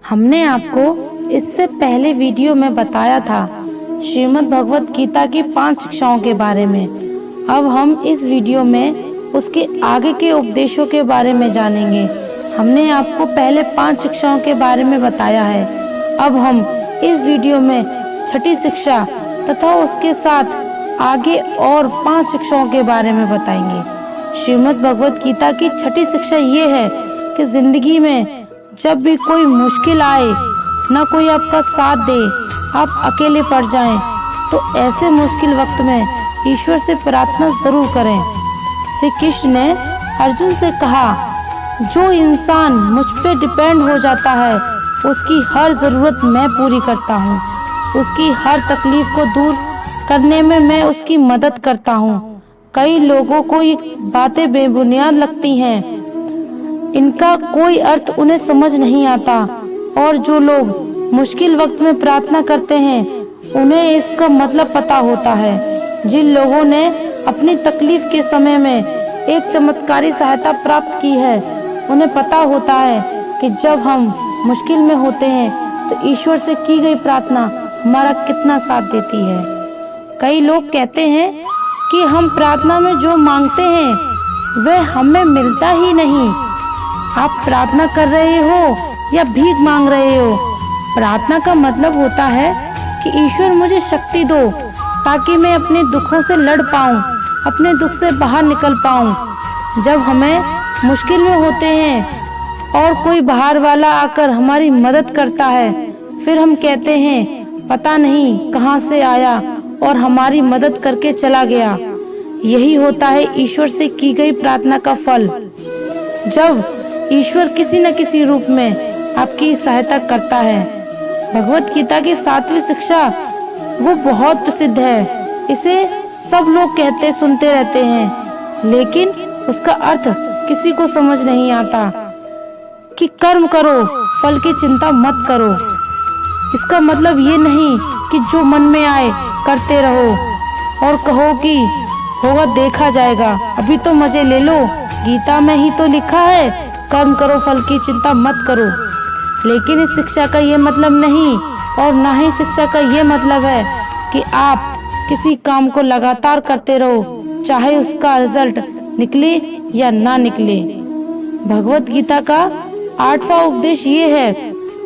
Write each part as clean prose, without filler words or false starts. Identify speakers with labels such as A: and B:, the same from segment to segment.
A: हमने आपको इससे पहले वीडियो में बताया था श्रीमद् भगवत गीता की 5 शिक्षाओं के बारे में। अब हम इस वीडियो में उसके आगे के उपदेशों के बारे में जानेंगे। हमने आपको पहले 5 शिक्षाओं के बारे में बताया है। अब हम इस वीडियो में 6ठी शिक्षा तथा उसके साथ आगे और 5 शिक्षाओं के बारे में बताएंगे। श्रीमद् भगवत गीता की 6ठी शिक्षा ये है कि जिंदगी में जब भी कोई मुश्किल आए, ना कोई आपका साथ दे, आप अकेले पड़ जाएं, तो ऐसे मुश्किल वक्त में ईश्वर से प्रार्थना जरूर करें। श्री कृष्ण ने अर्जुन से कहा, जो इंसान मुझ पे डिपेंड हो जाता है उसकी हर जरूरत मैं पूरी करता हूँ। उसकी हर तकलीफ को दूर करने में मैं उसकी मदद करता हूँ। कई लोगों को ये बातें बेबुनियाद लगती हैं, इनका कोई अर्थ उन्हें समझ नहीं आता, और जो लोग मुश्किल वक्त में प्रार्थना करते हैं उन्हें इसका मतलब पता होता है। जिन लोगों ने अपनी तकलीफ के समय में एक चमत्कारी सहायता प्राप्त की है, उन्हें पता होता है कि जब हम मुश्किल में होते हैं तो ईश्वर से की गई प्रार्थना हमारा कितना साथ देती है। कई लोग कहते हैं कि हम प्रार्थना में जो मांगते हैं वह हमें मिलता ही नहीं। आप प्रार्थना कर रहे हो या भीख मांग रहे हो? प्रार्थना का मतलब होता है कि ईश्वर मुझे शक्ति दो ताकि मैं अपने दुखों से लड़ पाऊं, अपने दुख से बाहर निकल पाऊं। जब हमें मुश्किल में होते हैं और कोई बाहर वाला आकर हमारी मदद करता है, फिर हम कहते हैं पता नहीं कहां से आया और हमारी मदद करके चला गया। यही होता है ईश्वर से की गई प्रार्थना का फल। जब ईश्वर किसी न किसी रूप में आपकी सहायता करता है। भगवत गीता की 7वीं शिक्षा वो बहुत प्रसिद्ध है। इसे सब लोग कहते सुनते रहते हैं, लेकिन उसका अर्थ किसी को समझ नहीं आता कि कर्म करो, फल की चिंता मत करो। इसका मतलब ये नहीं कि जो मन में आए करते रहो और कहो कि होगा देखा जाएगा, अभी तो मजे ले लो। गीता में ही तो लिखा है कर्म करो, फल की चिंता मत करो। लेकिन इस शिक्षा का ये मतलब नहीं, और ना ही शिक्षा का ये मतलब है कि आप किसी काम को लगातार करते रहो, चाहे उसका रिजल्ट निकले या ना निकले। भगवत गीता का 8वां उपदेश ये है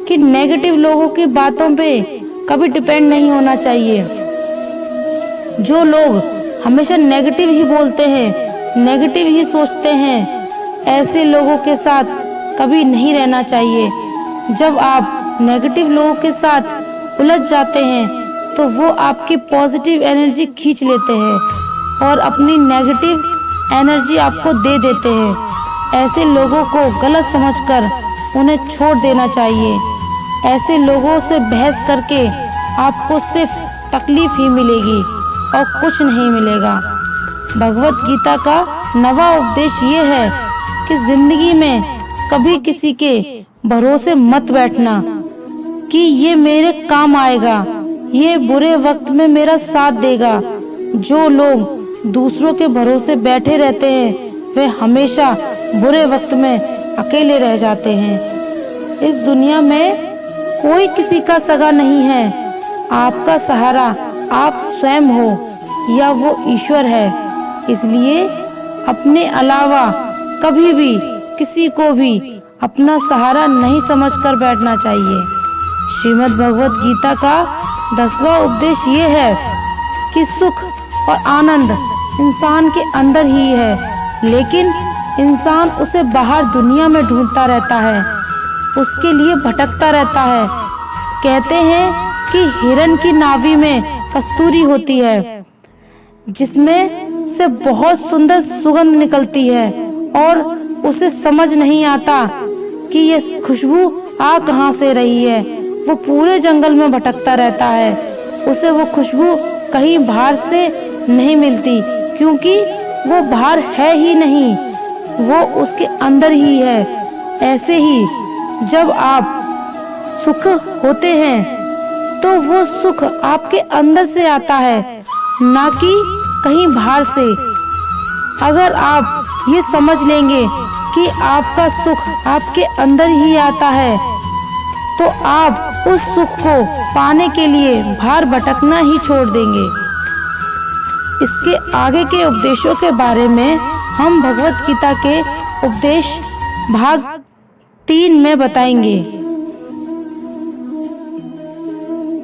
A: कि नेगेटिव लोगों की बातों पे कभी डिपेंड नहीं होना चाहिए। जो लोग हमेशा नेगेटिव ही बोलते हैं, नेगेटिव ही सोचते हैं, ऐसे लोगों के साथ कभी नहीं रहना चाहिए। जब आप नेगेटिव लोगों के साथ उलझ जाते हैं तो वो आपकी पॉजिटिव एनर्जी खींच लेते हैं और अपनी नेगेटिव एनर्जी आपको दे देते हैं। ऐसे लोगों को गलत समझकर उन्हें छोड़ देना चाहिए। ऐसे लोगों से बहस करके आपको सिर्फ तकलीफ ही मिलेगी और कुछ नहीं मिलेगा। भगवत गीता का 9वां उपदेश ये है कि जिंदगी में कभी किसी के भरोसे मत बैठना कि ये मेरे काम आएगा, ये बुरे वक्त में मेरा साथ देगा। जो लोग दूसरों के भरोसे बैठे रहते हैं वे हमेशा बुरे वक्त में अकेले रह जाते हैं। इस दुनिया में कोई किसी का सगा नहीं है। आपका सहारा आप स्वयं हो या वो ईश्वर है। इसलिए अपने अलावा कभी भी किसी को भी अपना सहारा नहीं समझकर बैठना चाहिए। श्रीमद् भगवत गीता का 10वां उपदेश ये है कि सुख और आनंद इंसान के अंदर ही है, लेकिन इंसान उसे बाहर दुनिया में ढूंढता रहता है, उसके लिए भटकता रहता है। कहते हैं कि हिरण की नाभि में कस्तूरी होती है, जिसमें से बहुत सुंदर सुगंध निकलती है, और उसे समझ नहीं आता कि ये खुशबू आ कहां से रही है। वो पूरे जंगल में भटकता रहता है, उसे वो खुशबू कहीं बाहर से नहीं मिलती, क्योंकि वो बाहर है ही नहीं, वो उसके अंदर ही है। ऐसे ही जब आप सुख होते हैं तो वो सुख आपके अंदर से आता है, ना कि कहीं बाहर से। अगर आप ये समझ लेंगे कि आपका सुख आपके अंदर ही आता है, तो आप उस सुख को पाने के लिए भार भटकना ही छोड़ देंगे। इसके आगे के उपदेशों के बारे में हम भगवत गीता के उपदेश भाग 3 में बताएंगे।